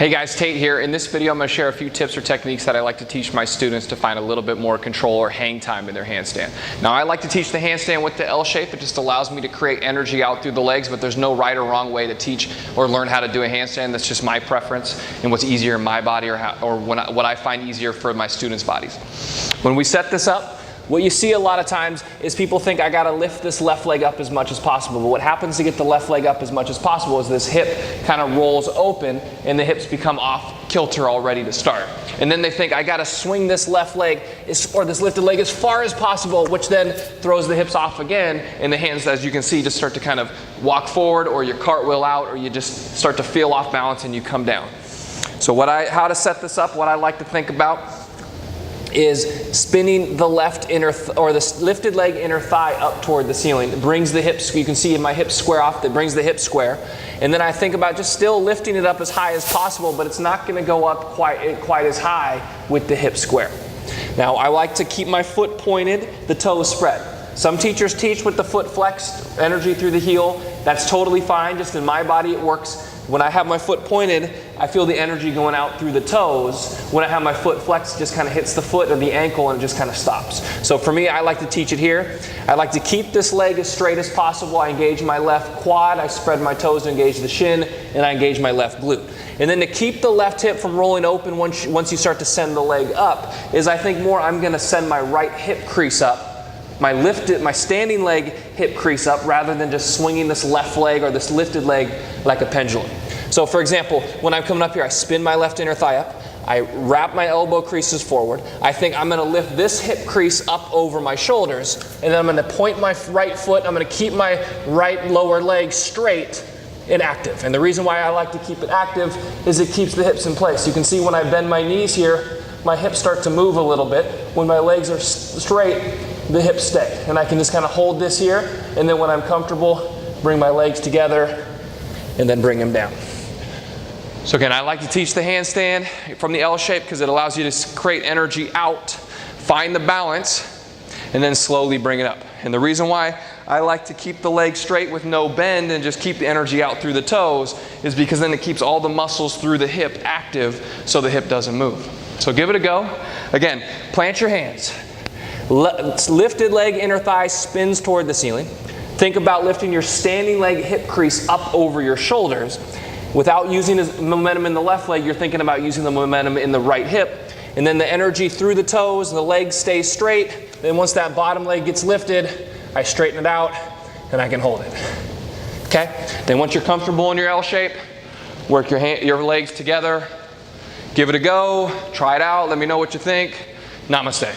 Hey guys, Tate here. In this video I'm going to share a few tips or techniques that I like to teach my students to find a little bit more control or hang time in their handstand. Now I like to teach the handstand with the L shape. It just allows me to create energy out through the legs, but there's no right or wrong way to teach or learn how to do a handstand. That's just my preference and what's easier in my body or what I find easier for my students' bodies. When we set this up, what you see a lot of times is people think I got to lift this left leg up as much as possible. But what happens to get the left leg up as much as possible is this hip kind of rolls open and the hips become off kilter already to start. And then they think I got to swing this left leg or this lifted leg as far as possible, which then throws the hips off again, and the hands, as you can see, just start to kind of walk forward, or you cartwheel out, or you just start to feel off balance and you come down. So how to set this up, what I like to think about is spinning the left inner or the lifted leg inner thigh up toward the ceiling. It brings the hips, you can see my hips square off, that brings the hips square. And then I think about just still lifting it up as high as possible, but it's not going to go up quite as high with the hips square. Now I like to keep my foot pointed, the toes spread. Some teachers teach with the foot flexed, energy through the heel. That's totally fine. Just in my body it works. When I have my foot pointed, I feel the energy going out through the toes. When I have my foot flexed, it just kind of hits the foot or the ankle and it just kind of stops. So for me, I like to teach it here. I like to keep this leg as straight as possible. I engage my left quad, I spread my toes to engage the shin, and I engage my left glute. And then to keep the left hip from rolling open once you start to send the leg up, is I think more I'm going to send my right hip crease up, my standing leg hip crease up, rather than just swinging this left leg or this lifted leg like a pendulum. So for example, when I'm coming up here, I spin my left inner thigh up, I wrap my elbow creases forward. I think I'm going to lift this hip crease up over my shoulders, and then I'm going to point my right foot, I'm going to keep my right lower leg straight and active. And the reason why I like to keep it active is it keeps the hips in place. You can see when I bend my knees here, my hips start to move a little bit. When my legs are straight, the hips stay. And I can just kind of hold this here, and then when I'm comfortable, bring my legs together and then bring them down. So again, I like to teach the handstand from the L shape because it allows you to create energy out, find the balance, and then slowly bring it up. And the reason why I like to keep the leg straight with no bend and just keep the energy out through the toes is because then it keeps all the muscles through the hip active so the hip doesn't move. So give it a go. Again, plant your hands. Lifted leg inner thigh spins toward the ceiling. Think about lifting your standing leg hip crease up over your shoulders. Without using the momentum in the left leg, you're thinking about using the momentum in the right hip. And then the energy through the toes, and the leg stays straight. Then once that bottom leg gets lifted, I straighten it out and I can hold it. Okay? Then once you're comfortable in your L shape, work your legs together. Give it a go. Try it out. Let me know what you think. Namaste.